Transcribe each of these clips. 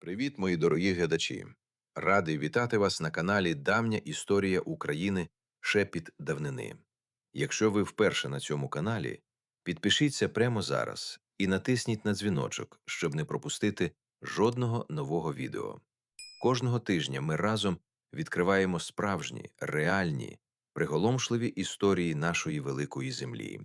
Привіт, мої дорогі глядачі! Радий вітати вас на каналі Давня історія України Шепіт давнини. Якщо ви вперше на цьому каналі, підпишіться прямо зараз і натисніть на дзвіночок, щоб не пропустити жодного нового відео. Кожного тижня ми разом відкриваємо справжні, реальні, приголомшливі історії нашої великої землі.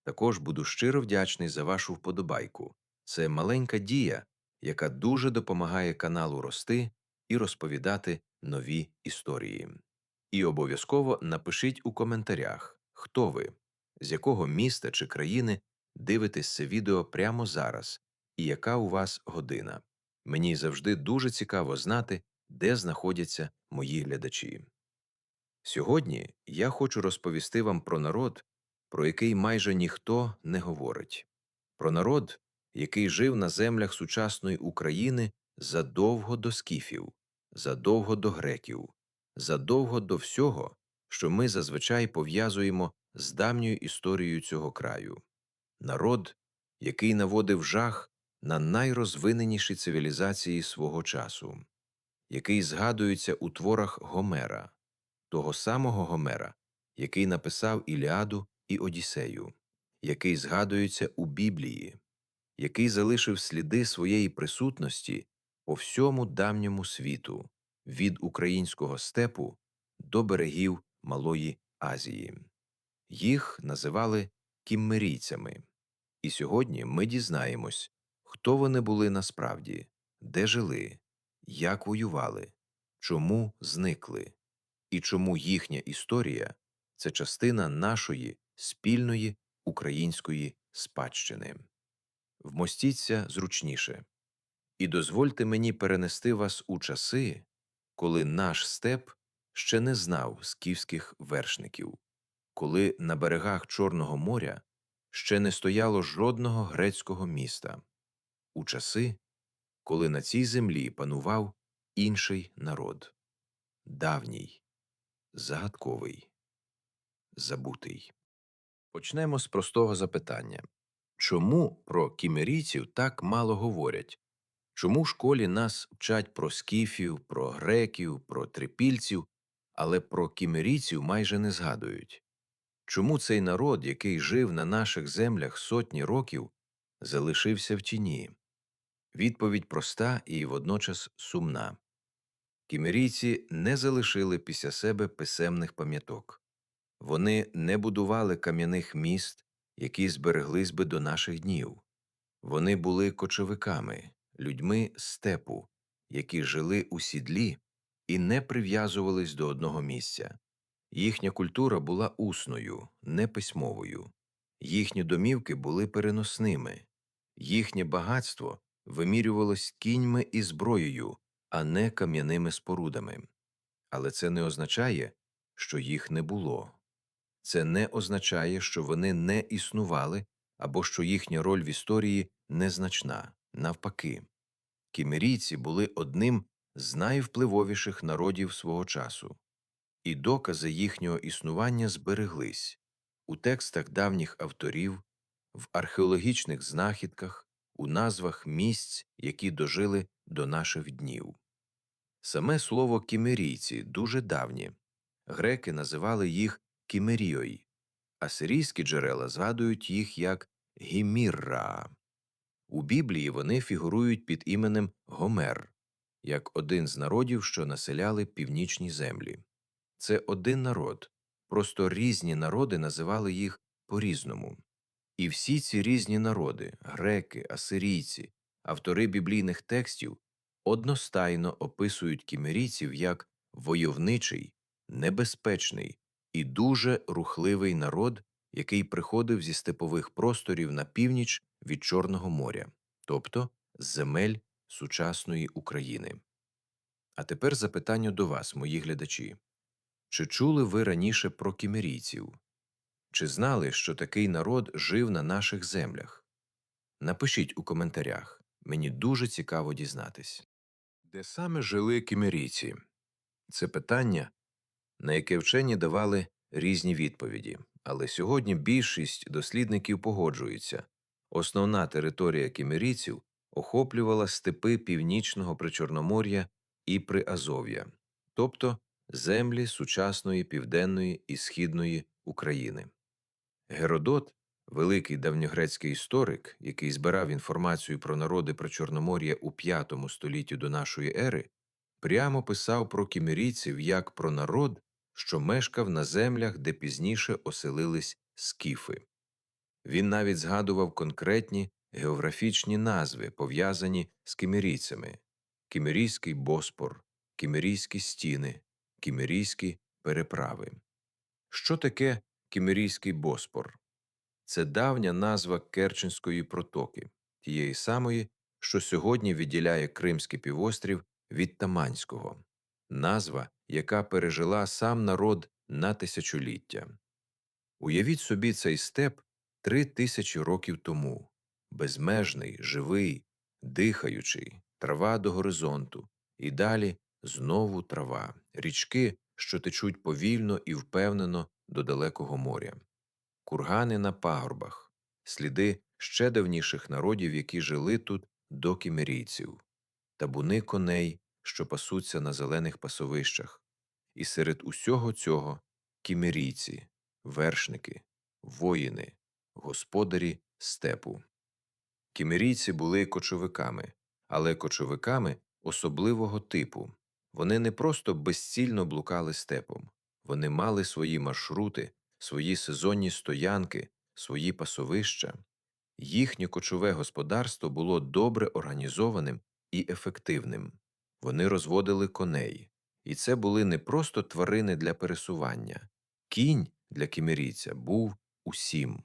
Також буду щиро вдячний за вашу вподобайку. Це маленька дія, яка дуже допомагає каналу рости і розповідати нові історії. І обов'язково напишіть у коментарях, хто ви, з якого міста чи країни дивитесь це відео прямо зараз і яка у вас година. Мені завжди дуже цікаво знати, де знаходяться мої глядачі. Сьогодні я хочу розповісти вам про народ, про який майже ніхто не говорить. Про народ, який жив на землях сучасної України задовго до скіфів, задовго до греків, задовго до всього, що ми зазвичай пов'язуємо з давньою історією цього краю. Народ, який наводив жах на найрозвиненіші цивілізації свого часу, який згадується у творах Гомера, того самого Гомера, який написав Іліаду і Одіссею, який згадується у Біблії, який залишив сліди своєї присутності по всьому давньому світу, від українського степу до берегів Малої Азії. Їх називали кіммерійцями. І сьогодні ми дізнаємось, хто вони були насправді, де жили, як воювали, чому зникли, і чому їхня історія – це частина нашої спільної української спадщини. Вмостіться зручніше. І дозвольте мені перенести вас у часи, коли наш степ ще не знав скіфських вершників, коли на берегах Чорного моря ще не стояло жодного грецького міста, у часи, коли на цій землі панував інший народ – давній, загадковий, забутий. Почнемо з простого запитання. Чому про кімерійців так мало говорять? Чому в школі нас вчать про скіфів, про греків, про трипільців, але про кімерійців майже не згадують? Чому цей народ, який жив на наших землях сотні років, залишився в тіні? Відповідь проста і водночас сумна. Кімерійці не залишили після себе писемних пам'яток. Вони не будували кам'яних міст, які збереглись би до наших днів. Вони були кочовиками, людьми степу, які жили у сідлі і не прив'язувались до одного місця. Їхня культура була усною, не письмовою. Їхні домівки були переносними. Їхнє багатство вимірювалось кіньми і зброєю, а не кам'яними спорудами. Але це не означає, що їх не було. Це не означає, що вони не існували або що їхня роль в історії незначна. Навпаки, кімерійці були одним з найвпливовіших народів свого часу. І докази їхнього існування збереглись у текстах давніх авторів, в археологічних знахідках, у назвах місць, які дожили до наших днів. Саме слово «кімерійці» дуже давнє. Греки називали їх «кімеріой», а сирійські джерела згадують їх як «гімірра». У Біблії вони фігурують під іменем Гомер, як один з народів, що населяли північні землі. Це один народ, просто різні народи називали їх по-різному. І всі ці різні народи – греки, асирійці, автори біблійних текстів – одностайно описують кімерійців як войовничий, небезпечний і дуже рухливий народ, який приходив зі степових просторів на північ від Чорного моря, тобто з земель сучасної України. А тепер запитання до вас, мої глядачі. Чи чули ви раніше про кімерійців? Чи знали, що такий народ жив на наших землях? Напишіть у коментарях, мені дуже цікаво дізнатись. Де саме жили кімерійці? Це питання, на яке вчені давали різні відповіді, але сьогодні більшість дослідників погоджуються. Основна територія кімерійців охоплювала степи північного Причорномор'я і Приазов'я, тобто землі сучасної південної і східної України. Геродот, великий давньогрецький історик, який збирав інформацію про народи Причорномор'я у V столітті до нашої ери, прямо писав про кімерійців як про народ, що мешкав на землях, де пізніше оселились скіфи. Він навіть згадував конкретні географічні назви, пов'язані з кімерійцями: Кімерійський Боспор, Кімерійські стіни, Кімерійські переправи. Що таке Кімерійський Боспор? Це давня назва Керченської протоки, тієї самої, що сьогодні відділяє Кримський півострів від Таманського. Назва, яка пережила сам народ на тисячоліття. Уявіть собі цей степ 3000 років тому. Безмежний, живий, дихаючий, трава до горизонту. І далі знову трава, річки, що течуть повільно і впевнено до далекого моря. Кургани на пагорбах, сліди ще давніших народів, які жили тут до кімерійців, табуни коней, що пасуться на зелених пасовищах. І серед усього цього кімерійці, вершники, воїни, господарі степу. Кімерійці були кочовиками, але кочовиками особливого типу. Вони не просто безцільно блукали степом. Вони мали свої маршрути, свої сезонні стоянки, свої пасовища. Їхнє кочове господарство було добре організованим і ефективним. Вони розводили коней. І це були не просто тварини для пересування. Кінь для кімерійця був усім: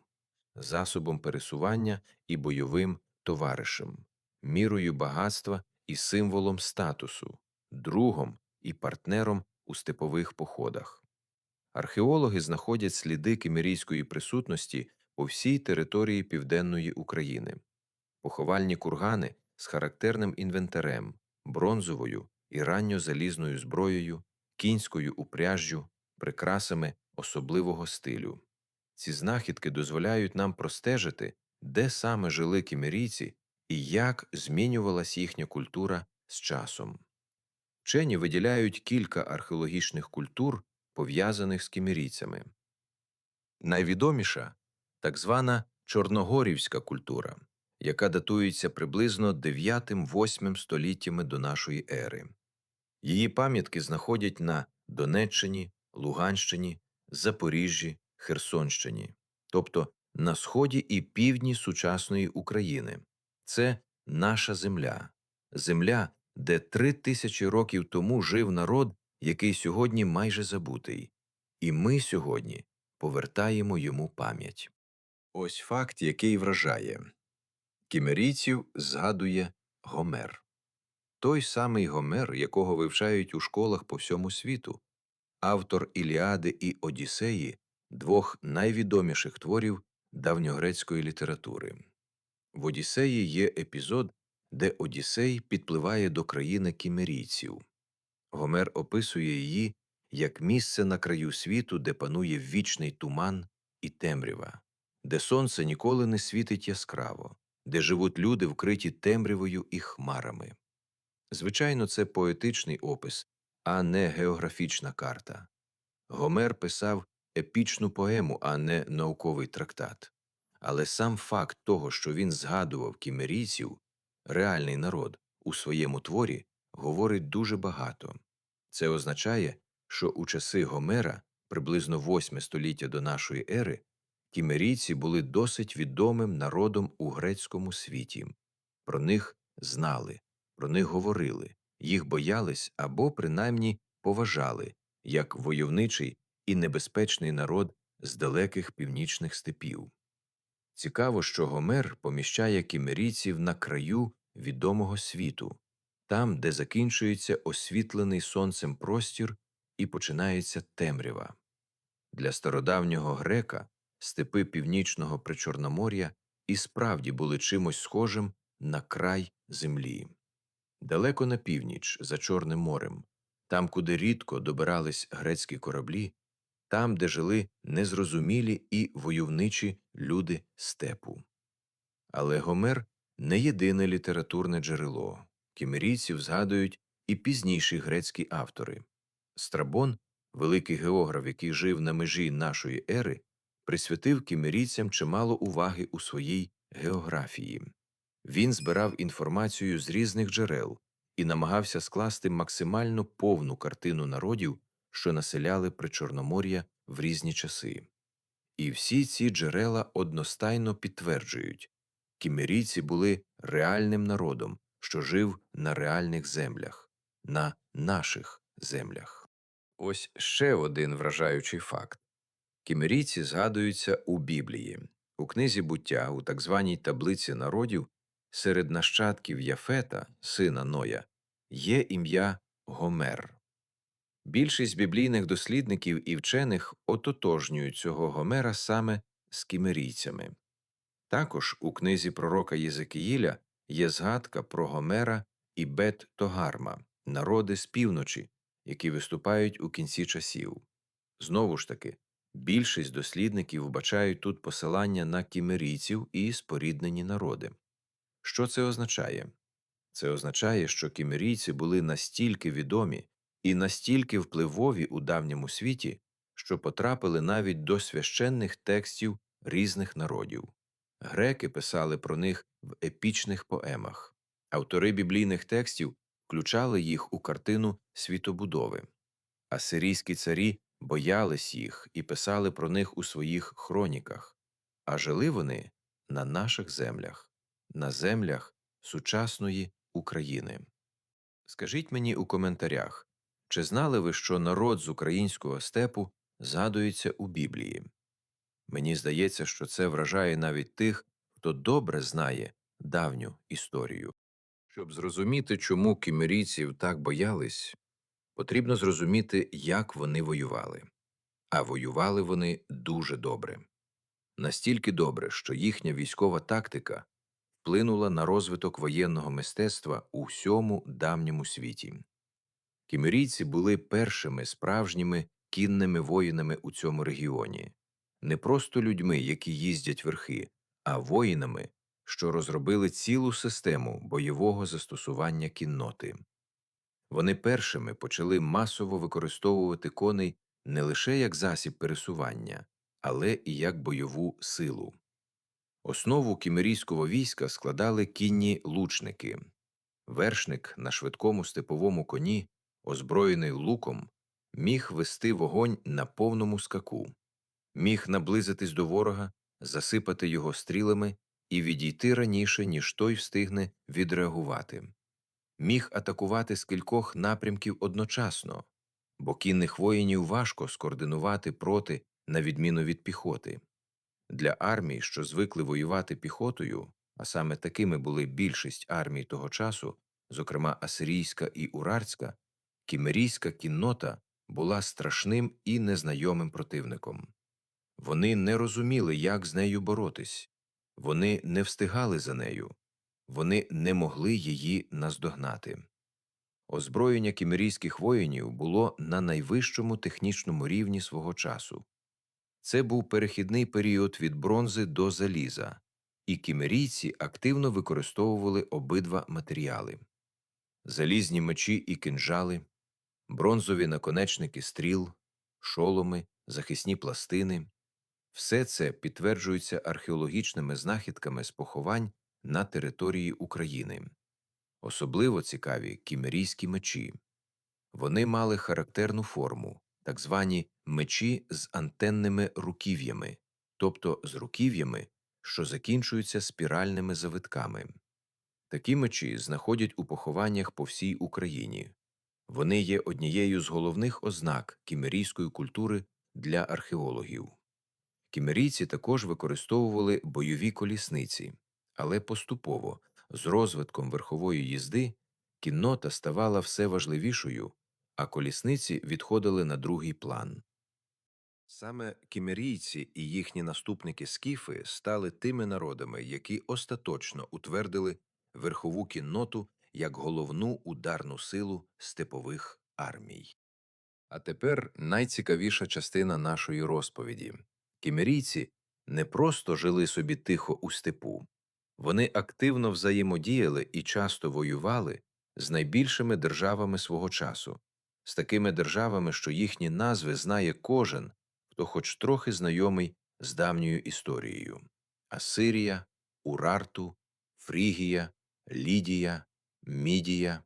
засобом пересування і бойовим товаришем, мірою багатства і символом статусу, другом і партнером у степових походах. Археологи знаходять сліди кімерійської присутності по всій території Південної України. Поховальні кургани з характерним інвентарем, бронзовою і ранньозалізною зброєю, кінською упряжжю, прикрасами особливого стилю. Ці знахідки дозволяють нам простежити, де саме жили кімерійці і як змінювалась їхня культура з часом. Вчені виділяють кілька археологічних культур, пов'язаних з кімерійцями. Найвідоміша – так звана Чорногорівська культура, яка датується приблизно 9-8 століттями до нашої ери. Її пам'ятки знаходять на Донеччині, Луганщині, Запоріжжі, Херсонщині, тобто на сході і півдні сучасної України. Це наша земля. Земля, де 3000 років тому жив народ, який сьогодні майже забутий. І ми сьогодні повертаємо йому пам'ять. Ось факт, який вражає. Кімерійців згадує Гомер. Той самий Гомер, якого вивчають у школах по всьому світу, автор Іліади і Одіссеї, двох найвідоміших творів давньогрецької літератури. В Одіссеї є епізод, де Одіссей підпливає до країни кімерійців. Гомер описує її як місце на краю світу, де панує вічний туман і темрява, де сонце ніколи не світить яскраво, де живуть люди, вкриті темрявою і хмарами. Звичайно, це поетичний опис, а не географічна карта. Гомер писав епічну поему, а не науковий трактат. Але сам факт того, що він згадував кімерійців, реальний народ, у своєму творі, говорить дуже багато. Це означає, що у часи Гомера, приблизно 8 століття до нашої ери, кімерійці були досить відомим народом у грецькому світі. Про них знали, про них говорили, їх боялись або принаймні поважали, як войовничий і небезпечний народ з далеких північних степів. Цікаво, що Гомер поміщає кімерійців на краю відомого світу, там, де закінчується освітлений сонцем простір і починається темрява. Для стародавнього грека степи північного Причорномор'я і справді були чимось схожим на край землі. Далеко на північ, за Чорним морем, там, куди рідко добирались грецькі кораблі, там, де жили незрозумілі і войовничі люди степу. Але Гомер Не єдине літературне джерело. Кімерійців згадують і пізніші грецькі автори. Страбон, великий географ, який жив на межі нашої ери, присвятив кімерійцям чимало уваги у своїй географії. Він збирав інформацію з різних джерел і намагався скласти максимально повну картину народів, що населяли Причорномор'я в різні часи. І всі ці джерела одностайно підтверджують, кімерійці були реальним народом, що жив на реальних землях, на наших землях. Ось ще один вражаючий факт. Кімерійці згадуються у Біблії. У книзі «Буття», у так званій таблиці народів, серед нащадків Яфета, сина Ноя, є ім'я Гомер. Більшість біблійних дослідників і вчених ототожнюють цього Гомера саме з кімерійцями. Також у книзі пророка Єзекіїля є згадка про Гомера і Бет-Тогарма, народи з півночі, які виступають у кінці часів. Знову ж таки, більшість дослідників вбачають тут посилання на кімерійців і споріднені народи. Що це означає? Це означає, що кімерійці були настільки відомі і настільки впливові у давньому світі, що потрапили навіть до священних текстів різних народів. Греки писали про них в епічних поемах. Автори біблійних текстів включали їх у картину світобудови. Асирійські царі боялись їх і писали про них у своїх хроніках, а жили вони на наших землях, на землях сучасної України. Скажіть мені у коментарях, чи знали ви, що народ з українського степу згадується у Біблії? Мені здається, що це вражає навіть тих, хто добре знає давню історію. Щоб зрозуміти, чому кімерійців так боялись, потрібно зрозуміти, як вони воювали. А воювали вони дуже добре. Настільки добре, що їхня військова тактика вплинула на розвиток воєнного мистецтва у всьому давньому світі. Кімерійці були першими справжніми кінними воїнами у цьому регіоні. Не просто людьми, які їздять верхи, а воїнами, що розробили цілу систему бойового застосування кінноти. Вони першими почали масово використовувати коней не лише як засіб пересування, але і як бойову силу. Основу кімерійського війська складали кінні лучники. Вершник на швидкому степовому коні, озброєний луком, міг вести вогонь на повному скаку, міг наблизитись до ворога, засипати його стрілами і відійти раніше, ніж той встигне відреагувати. Міг атакувати з кількох напрямків одночасно, бо кінних воїнів важко скоординувати проти, на відміну від піхоти. Для армій, що звикли воювати піхотою, а саме такими були більшість армій того часу, зокрема асирійська і урарська, кімерійська кіннота була страшним і незнайомим противником. Вони не розуміли, як з нею боротись, вони не встигали за нею, вони не могли її наздогнати. Озброєння кімерійських воїнів було на найвищому технічному рівні свого часу. Це був перехідний період від бронзи до заліза, і кімерійці активно використовували обидва матеріали. Залізні мечі і кинджали, бронзові наконечники стріл, шоломи, захисні пластини – все це підтверджується археологічними знахідками з поховань на території України. Особливо цікаві кімерійські мечі. Вони мали характерну форму, так звані мечі з антенними руків'ями, тобто з руків'ями, що закінчуються спіральними завитками. Такі мечі знаходять у похованнях по всій Україні. Вони є однією з головних ознак кімерійської культури для археологів. Кімерійці також використовували бойові колісниці, але поступово, з розвитком верхової їзди, кіннота ставала все важливішою, а колісниці відходили на другий план. Саме кімерійці і їхні наступники-скіфи стали тими народами, які остаточно утвердили верхову кінноту як головну ударну силу степових армій. А тепер найцікавіша частина нашої розповіді. Кімерійці не просто жили собі тихо у степу. Вони активно взаємодіяли і часто воювали з найбільшими державами свого часу, з такими державами, що їхні назви знає кожен, хто хоч трохи знайомий з давньою історією: Асирія, Урарту, Фрігія, Лідія, Мідія.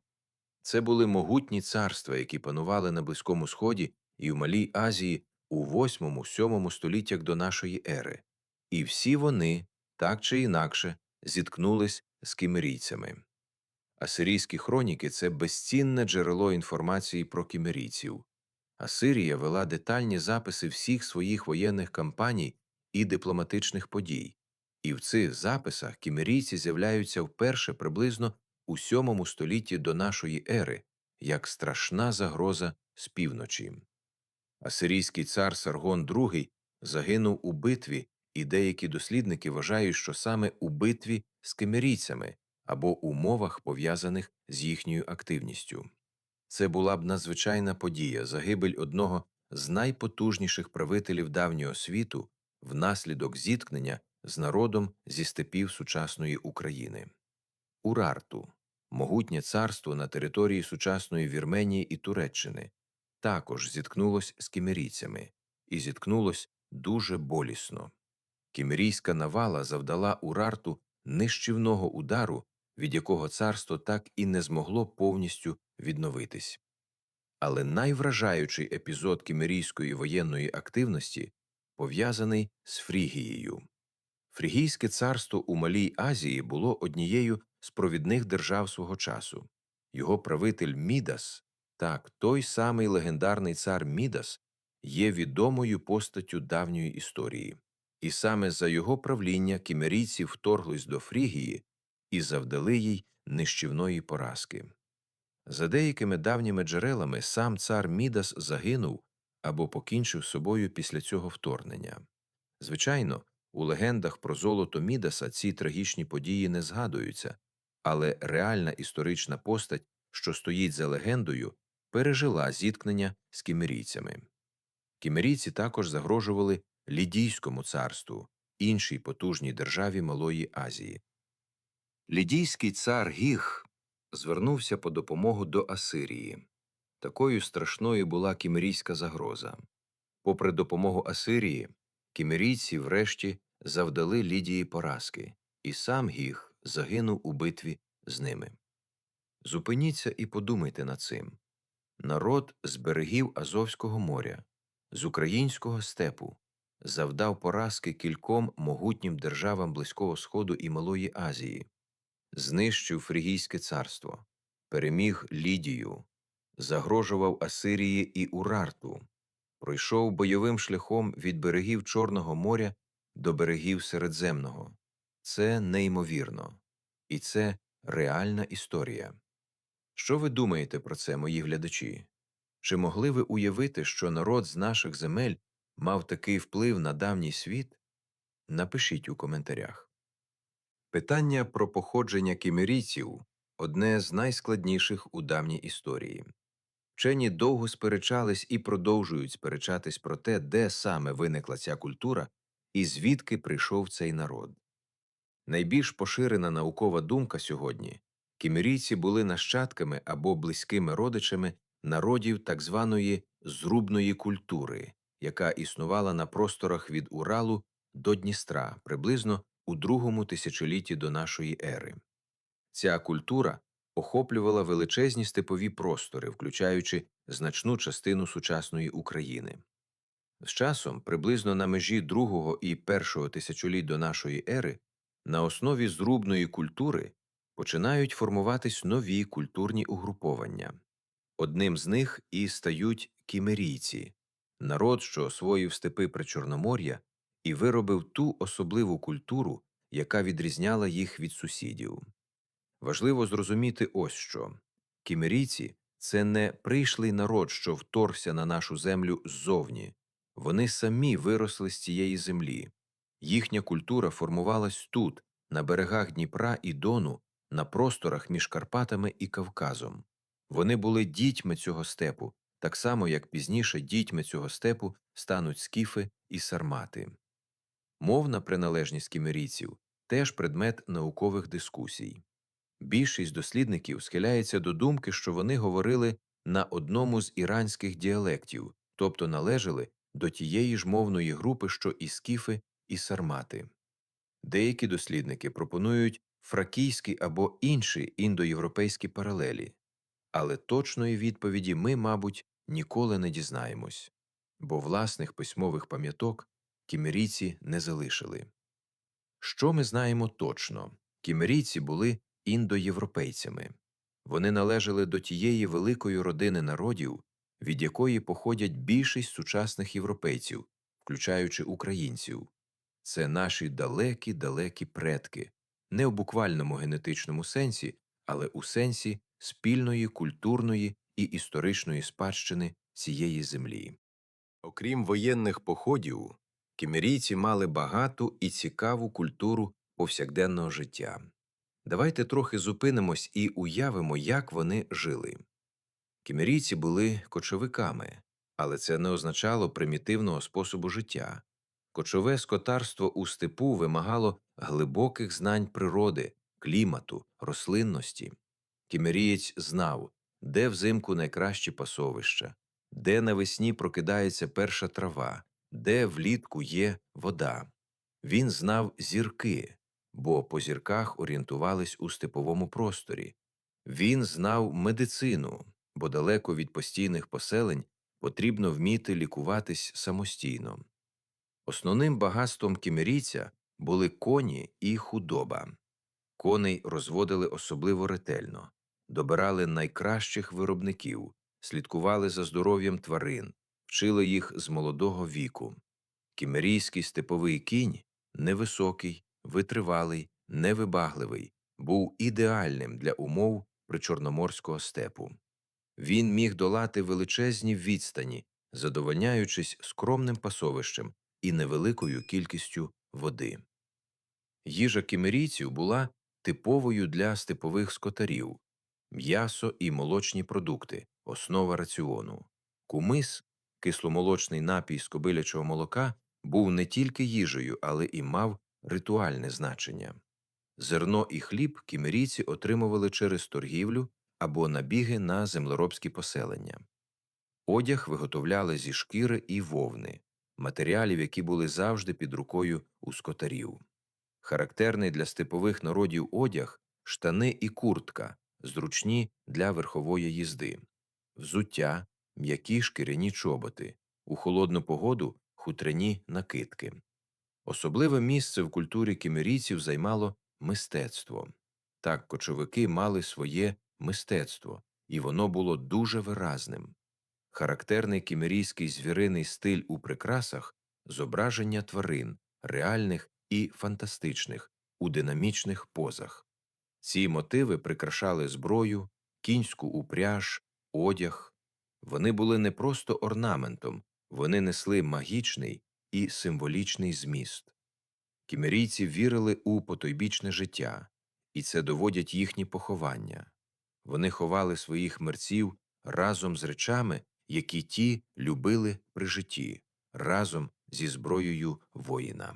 Це були могутні царства, які панували на Близькому Сході і в Малій Азії у 8-7 століттях до нашої ери. І всі вони, так чи інакше, зіткнулись з кімерійцями. Асирійські хроніки – це безцінне джерело інформації про кімерійців. Асирія вела детальні записи всіх своїх воєнних кампаній і дипломатичних подій. І в цих записах кімерійці з'являються вперше приблизно у 7 столітті до нашої ери, як страшна загроза з півночі. Асирійський цар Саргон II загинув у битві, і деякі дослідники вважають, що саме у битві з кимерійцями або умовах, пов'язаних з їхньою активністю. Це була б надзвичайна подія, загибель одного з найпотужніших правителів давнього світу внаслідок зіткнення з народом зі степів сучасної України. Урарту – могутнє царство на території сучасної Вірменії і Туреччини, також зіткнулось з кімерійцями, і зіткнулось дуже болісно. Кімерійська навала завдала Урарту нищівного удару, від якого царство так і не змогло повністю відновитись. Але найвражаючий епізод кімерійської воєнної активності пов'язаний з Фрігією. Фрігійське царство у Малій Азії було однією з провідних держав свого часу. Його правитель Мідас, так, той самий легендарний цар Мідас, є відомою постаттю давньої історії. І саме за його правління кімерійці вторглись до Фрігії і завдали їй нищівної поразки. За деякими давніми джерелами сам цар Мідас загинув або покінчив з собою після цього вторгнення. Звичайно, у легендах про золото Мідаса ці трагічні події не згадуються, але реальна історична постать, що стоїть за легендою, пережила зіткнення з кімерійцями. Кімерійці також загрожували Лідійському царству, іншій потужній державі Малої Азії. Лідійський цар Гіх звернувся по допомогу до Асирії. Такою страшною була кімерійська загроза. Попри допомогу Асирії, кімерійці врешті завдали Лідії поразки, і сам Гіх загинув у битві з ними. Зупиніться і подумайте над цим. Народ з берегів Азовського моря, з українського степу, завдав поразки кільком могутнім державам Близького Сходу і Малої Азії, знищив Фрігійське царство, переміг Лідію, загрожував Асирії і Урарту, пройшов бойовим шляхом від берегів Чорного моря до берегів Середземного. Це неймовірно. І це реальна історія. Що ви думаєте про це, мої глядачі? Чи могли ви уявити, що народ з наших земель мав такий вплив на давній світ? Напишіть у коментарях. Питання про походження кімерійців – одне з найскладніших у давній історії. Вчені довго сперечались і продовжують сперечатись про те, де саме виникла ця культура і звідки прийшов цей народ. Найбільш поширена наукова думка сьогодні – кімерійці були нащадками або близькими родичами народів так званої зрубної культури, яка існувала на просторах від Уралу до Дністра приблизно у другому тисячолітті до нашої ери. Ця культура охоплювала величезні степові простори, включаючи значну частину сучасної України. З часом, приблизно на межі другого і першого тисячоліть до нашої ери, на основі зрубної культури починають формуватись нові культурні угруповання. Одним з них і стають кімерійці – народ, що освоїв степи Причорномор'я і виробив ту особливу культуру, яка відрізняла їх від сусідів. Важливо зрозуміти ось що. Кімерійці – це не прийшлий народ, що вторгся на нашу землю ззовні. Вони самі виросли з цієї землі. Їхня культура формувалась тут, на берегах Дніпра і Дону, на просторах між Карпатами і Кавказом. Вони були дітьми цього степу, так само, як пізніше дітьми цього степу стануть скіфи і сармати. Мовна приналежність кімерійців теж предмет наукових дискусій. Більшість дослідників схиляється до думки, що вони говорили на одному з іранських діалектів, тобто належали до тієї ж мовної групи, що і скіфи, і сармати. Деякі дослідники пропонують фракійські або інші індоєвропейські паралелі, але точної відповіді ми, мабуть, ніколи не дізнаємось, бо власних письмових пам'яток кімерійці не залишили. Що ми знаємо точно? Кімерійці були індоєвропейцями. Вони належали до тієї великої родини народів, від якої походять більшість сучасних європейців, включаючи українців. Це наші далекі-далекі предки, не у буквальному генетичному сенсі, але у сенсі спільної культурної і історичної спадщини цієї землі. Окрім воєнних походів, кімерійці мали багату і цікаву культуру повсякденного життя. Давайте трохи зупинимось і уявимо, як вони жили. Кімерійці були кочовиками, але це не означало примітивного способу життя. Кочове скотарство у степу вимагало глибоких знань природи, клімату, рослинності. Кімерієць знав, де взимку найкращі пасовища, де навесні прокидається перша трава, де влітку є вода. Він знав зірки, бо по зірках орієнтувались у степовому просторі. Він знав медицину, бо далеко від постійних поселень потрібно вміти лікуватись самостійно. Основним багатством кімерійця були коні і худоба. Коней розводили особливо ретельно, добирали найкращих виробників, слідкували за здоров'ям тварин, вчили їх з молодого віку. Кімерійський степовий кінь невисокий, витривалий, невибагливий, був ідеальним для умов причорноморського степу. Він міг долати величезні відстані, задовольняючись скромним пасовищем і невеликою кількістю води. Їжа кімерійців була типовою для степових скотарів – м'ясо і молочні продукти – основа раціону. Кумис, кисломолочний напій з кобилячого молока, був не тільки їжею, але і мав ритуальне значення. Зерно і хліб кімерійці отримували через торгівлю або набіги на землеробські поселення. Одяг виготовляли зі шкіри і вовни, матеріалів, які були завжди під рукою у скотарів. Характерний для степових народів одяг – штани і куртка, зручні для верхової їзди, взуття, м'які шкіряні чоботи, у холодну погоду – хутряні накидки. Особливе місце в культурі кімерійців займало мистецтво. Так, кочовики мали своє мистецтво, і воно було дуже виразним. Характерний кімерійський звіриний стиль у прикрасах – зображення тварин, реальних і фантастичних, у динамічних позах. Ці мотиви прикрашали зброю, кінську упряж, одяг. Вони були не просто орнаментом, вони несли магічний і символічний зміст. Кімерійці вірили у потойбічне життя, і це доводять їхні поховання. Вони ховали своїх мерців разом з речами, які ті любили при житті, разом зі зброєю воїна,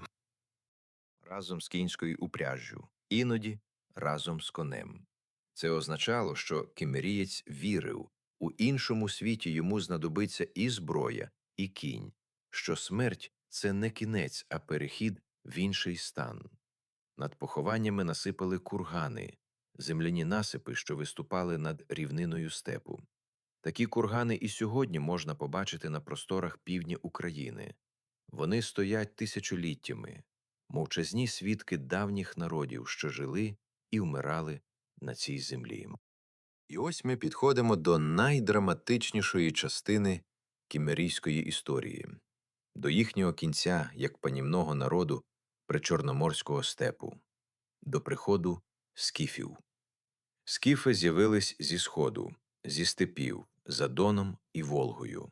разом з кінською упряжжю, іноді разом з конем. Це означало, що кімерієць вірив, у іншому світі йому знадобиться і зброя, і кінь, що смерть – це не кінець, а перехід в інший стан. Над похованнями насипали кургани, земляні насипи, що виступали над рівниною степу. Такі кургани і сьогодні можна побачити на просторах півдня України. Вони стоять тисячоліттями, мовчазні свідки давніх народів, що жили і вмирали на цій землі. І ось ми підходимо до найдраматичнішої частини кімерійської історії, до їхнього кінця, як панівного народу причорноморського степу, до приходу скіфів. Скіфи з'явились зі сходу, зі степів, за Доном і Волгою.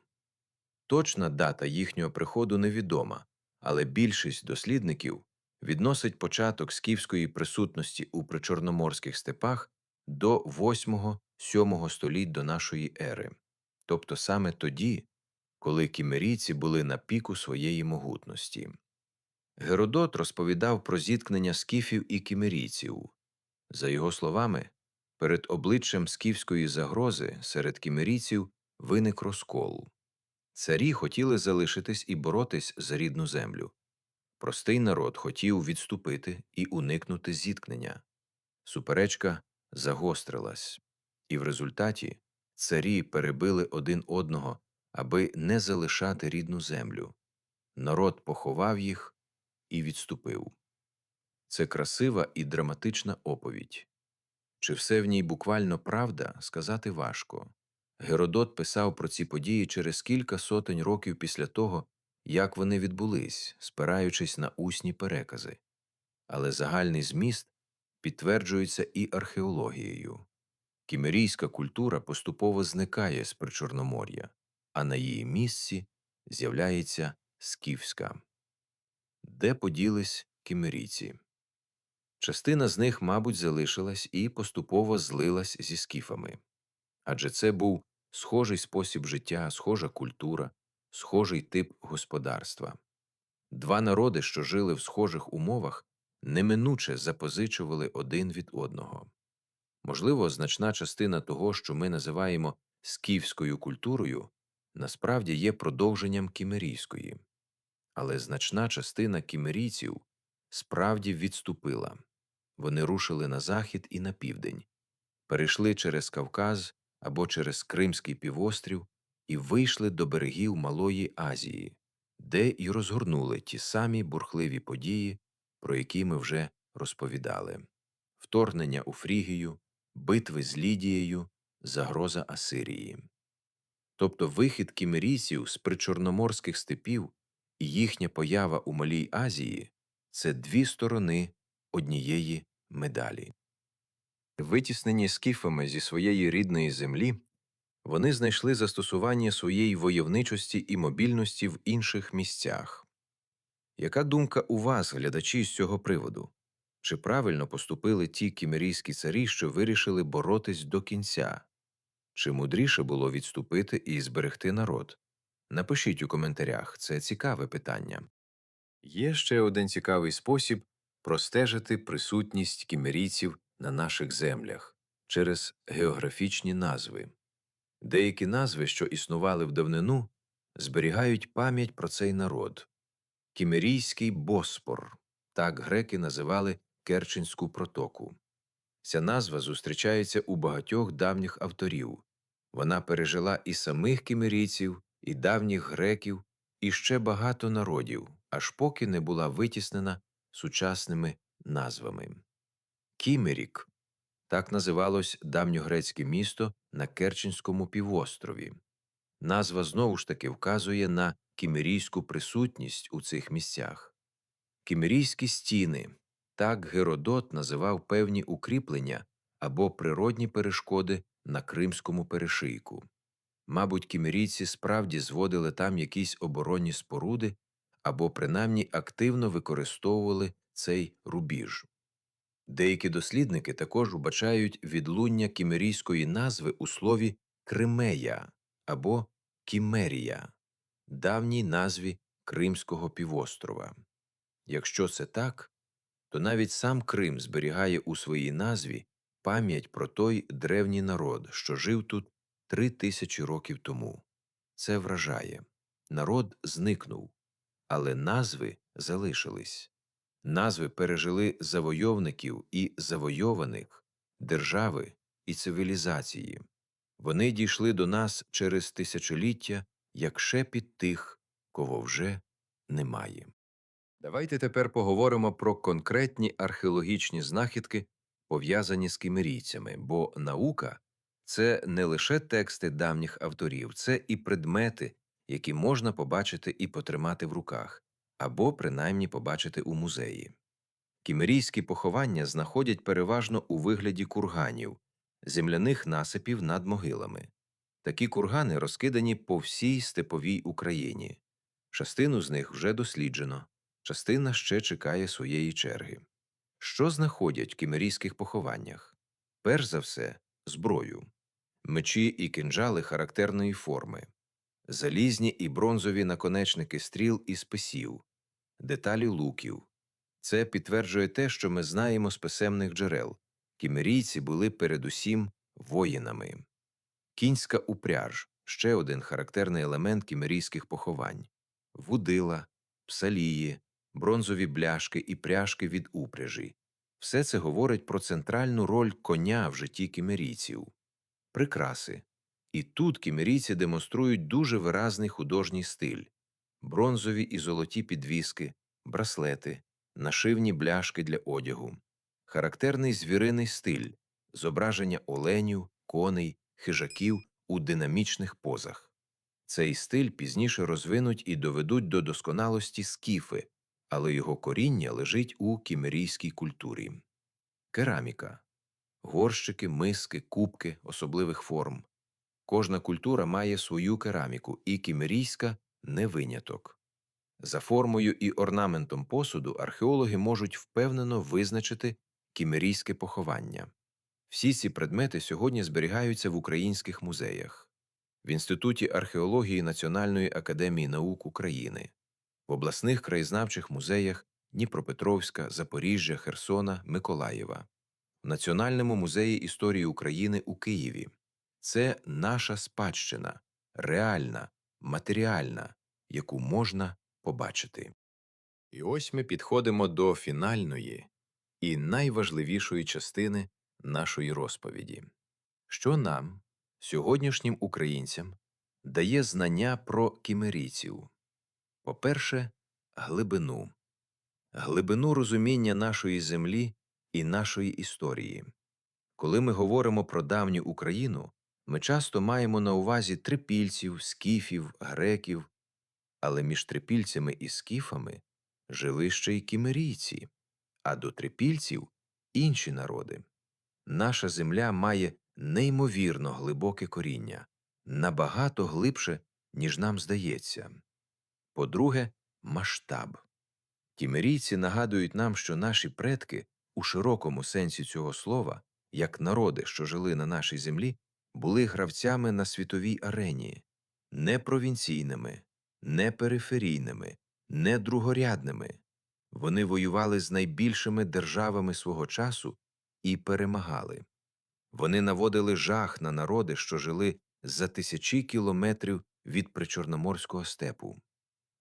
Точна дата їхнього приходу невідома, але більшість дослідників відносить початок скіфської присутності у причорноморських степах до 8-7 століть до нашої ери, тобто саме тоді, коли кімерійці були на піку своєї могутності. Геродот розповідав про зіткнення скіфів і кімерійців. За його словами, перед обличчям скіфської загрози серед кімерійців виник розкол. Царі хотіли залишитись і боротись за рідну землю. Простий народ хотів відступити і уникнути зіткнення. Суперечка загострилась, і в результаті царі перебили один одного, аби не залишати рідну землю. Народ поховав їх і відступив. Це красива і драматична оповідь. Чи все в ній буквально правда, сказати важко. Геродот писав про ці події через кілька сотень років після того, як вони відбулись, спираючись на усні перекази. Але загальний зміст підтверджується і археологією. Кімерійська культура поступово зникає з Причорномор'я, а на її місці з'являється скіфська. Де поділись кімерійці? Частина з них, мабуть, залишилась і поступово злилась зі скіфами. Адже це був схожий спосіб життя, схожа культура, схожий тип господарства. Два народи, що жили в схожих умовах, неминуче запозичували один від одного. Можливо, значна частина того, що ми називаємо скіфською культурою, насправді є продовженням кімерійської. Але значна частина кімерійців справді відступила. Вони рушили на захід і на південь, перейшли через Кавказ або через Кримський півострів і вийшли до берегів Малої Азії, де й розгорнули ті самі бурхливі події, про які ми вже розповідали: вторгнення у Фрігію, битви з Лідією, загроза Асирії. Тобто вихід кімерійців з причорноморських степів і їхня поява у Малій Азії – це дві сторони однієї медалі. Витіснені скіфами зі своєї рідної землі, вони знайшли застосування своєї войовничості і мобільності в інших місцях. Яка думка у вас, глядачі, з цього приводу? Чи правильно поступили ті кімерійські царі, що вирішили боротись до кінця? Чи мудріше було відступити і зберегти народ? Напишіть у коментарях, це цікаве питання. Є ще один цікавий спосіб простежити присутність кімерійців на наших землях через географічні назви. Деякі назви, що існували в давнину, зберігають пам'ять про цей народ. Кімерійський Боспор – так греки називали Керченську протоку. Ця назва зустрічається у багатьох давніх авторів. Вона пережила і самих кімерійців, і давніх греків, і ще багато народів, аж поки не була витіснена сучасними назвами. Кімерік – так називалось давньогрецьке місто на Керченському півострові. Назва знову ж таки вказує на кімерійську присутність у цих місцях. Кімерійські стіни – так Геродот називав певні укріплення або природні перешкоди на Кримському перешийку. Мабуть, кімерійці справді зводили там якісь оборонні споруди або принаймні активно використовували цей рубіж. Деякі дослідники також вбачають відлуння кімерійської назви у слові «Кримея» або «Кімерія» – давній назві Кримського півострова. Якщо це так, то навіть сам Крим зберігає у своїй назві пам'ять про той древній народ, що жив тут 3000 років тому. Це вражає. Народ зникнув, але назви залишились. Назви пережили завойовників і завойованих, держави і цивілізації. Вони дійшли до нас через тисячоліття, як шепіт тих, кого вже немає. Давайте тепер поговоримо про конкретні археологічні знахідки, пов'язані з кімерійцями, бо наука – це не лише тексти давніх авторів, це і предмети, які можна побачити і потримати в руках, або принаймні побачити у музеї. Кімерійські поховання знаходять переважно у вигляді курганів, земляних насипів над могилами. Такі кургани розкидані по всій степовій Україні. Частину з них вже досліджено, частина ще чекає своєї черги. Що знаходять в кімерійських похованнях? Перш за все, зброю. Мечі і кинджали характерної форми, залізні і бронзові наконечники стріл і списів, деталі луків. Це підтверджує те, що ми знаємо з писемних джерел. Кімерійці були передусім воїнами. Кінська упряж – ще один характерний елемент кімерійських поховань. Вудила, псалії, бронзові бляшки і пряжки від упряжі. Все це говорить про центральну роль коня в житті кімерійців. Прикраси. І тут кімерійці демонструють дуже виразний художній стиль. Бронзові і золоті підвіски, браслети, нашивні бляшки для одягу. Характерний звіриний стиль – зображення оленів, коней, хижаків у динамічних позах. Цей стиль пізніше розвинуть і доведуть до досконалості скіфи, але його коріння лежить у кімерійській культурі. Кераміка. Горщики, миски, кубки особливих форм. Кожна культура має свою кераміку, і кімерійська – не виняток. За формою і орнаментом посуду археологи можуть впевнено визначити кімерійське поховання. Всі ці предмети сьогодні зберігаються в українських музеях, в Інституті археології Національної академії наук України, в обласних краєзнавчих музеях Дніпропетровська, Запоріжжя, Херсона, Миколаєва, в Національному музеї історії України у Києві. Це наша спадщина, реальна, матеріальна, яку можна побачити. І ось ми підходимо до фінальної і найважливішої частини нашої розповіді. Що нам, сьогоднішнім українцям, дає знання про кімерійців? По-перше, глибину. Глибину розуміння нашої землі і нашої історії. Коли ми говоримо про давню Україну, ми часто маємо на увазі трипільців, скіфів, греків, але між трипільцями і скіфами жили ще й кімерійці, а до трипільців – інші народи. Наша земля має неймовірно глибоке коріння, набагато глибше, ніж нам здається. По-друге, масштаб. Кімерійці нагадують нам, що наші предки, у широкому сенсі цього слова, як народи, що жили на нашій землі, були гравцями на світовій арені, не провінційними, не периферійними, не другорядними. Вони воювали з найбільшими державами свого часу і перемагали. Вони наводили жах на народи, що жили за тисячі кілометрів від причорноморського степу.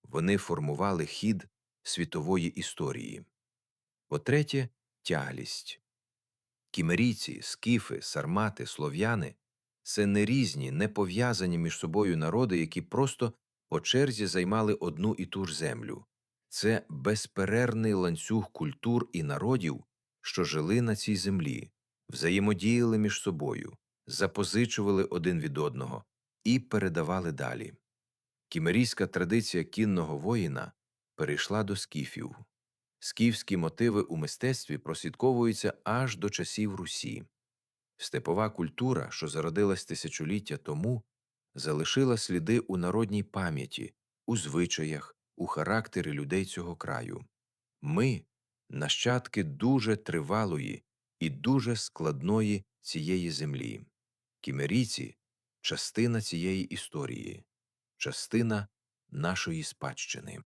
Вони формували хід світової історії. По-третє, тяглість. Кімерійці, скіфи, сармати, слов'яни – це не різні, не пов'язані між собою народи, які просто по черзі займали одну і ту ж землю. Це безперервний ланцюг культур і народів, що жили на цій землі, взаємодіяли між собою, запозичували один від одного і передавали далі. Кімерійська традиція кінного воїна перейшла до скіфів. Скіфські мотиви у мистецтві прослідковуються аж до часів Русі. Степова культура, що зародилась тисячоліття тому, залишила сліди у народній пам'яті, у звичаях, у характері людей цього краю. Ми – нащадки дуже тривалої і дуже складної цієї землі. Кімерійці – частина цієї історії, частина нашої спадщини.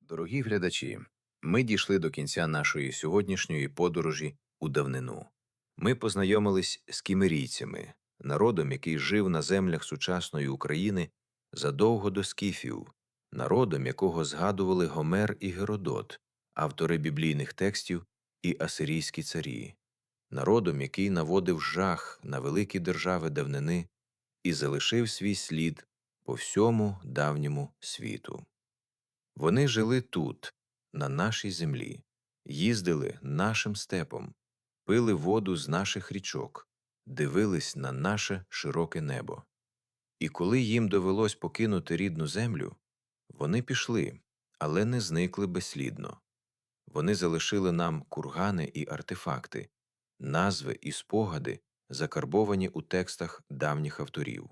Дорогі глядачі, ми дійшли до кінця нашої сьогоднішньої подорожі у давнину. Ми познайомились з кімерійцями, народом, який жив на землях сучасної України задовго до скіфів, народом, якого згадували Гомер і Геродот, автори біблійних текстів і асирійські царі, народом, який наводив жах на великі держави давнини і залишив свій слід по всьому давньому світу. Вони жили тут, на нашій землі, їздили нашим степом, пили воду з наших річок, дивились на наше широке небо. І коли їм довелось покинути рідну землю, вони пішли, але не зникли безслідно. Вони залишили нам кургани і артефакти, назви і спогади, закарбовані у текстах давніх авторів.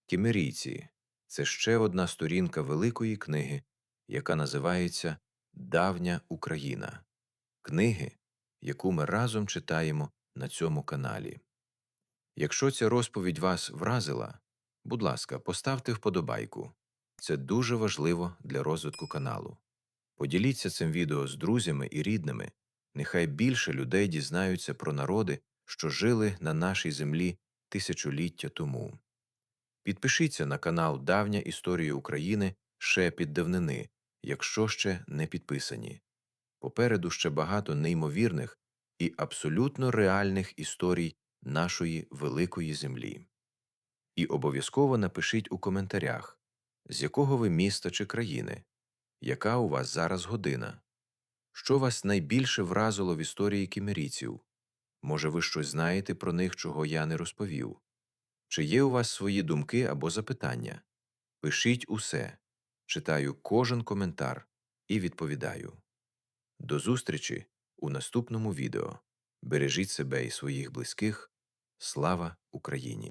Кімерійці – це ще одна сторінка великої книги, яка називається «Давня Україна», книги, яку ми разом читаємо на цьому каналі. Якщо ця розповідь вас вразила, будь ласка, поставте вподобайку. Це дуже важливо для розвитку каналу. Поділіться цим відео з друзями і рідними. Нехай більше людей дізнаються про народи, що жили на нашій землі тисячоліття тому. Підпишіться на канал Давня історія України «Шепіт давнини», якщо ще не підписані. Попереду ще багато неймовірних і абсолютно реальних історій нашої великої землі. І обов'язково напишіть у коментарях, з якого ви міста чи країни, яка у вас зараз година, що вас найбільше вразило в історії кімерійців, може ви щось знаєте про них, чого я не розповів, чи є у вас свої думки або запитання. Пишіть усе, читаю кожен коментар і відповідаю. До зустрічі у наступному відео. Бережіть себе і своїх близьких. Слава Україні!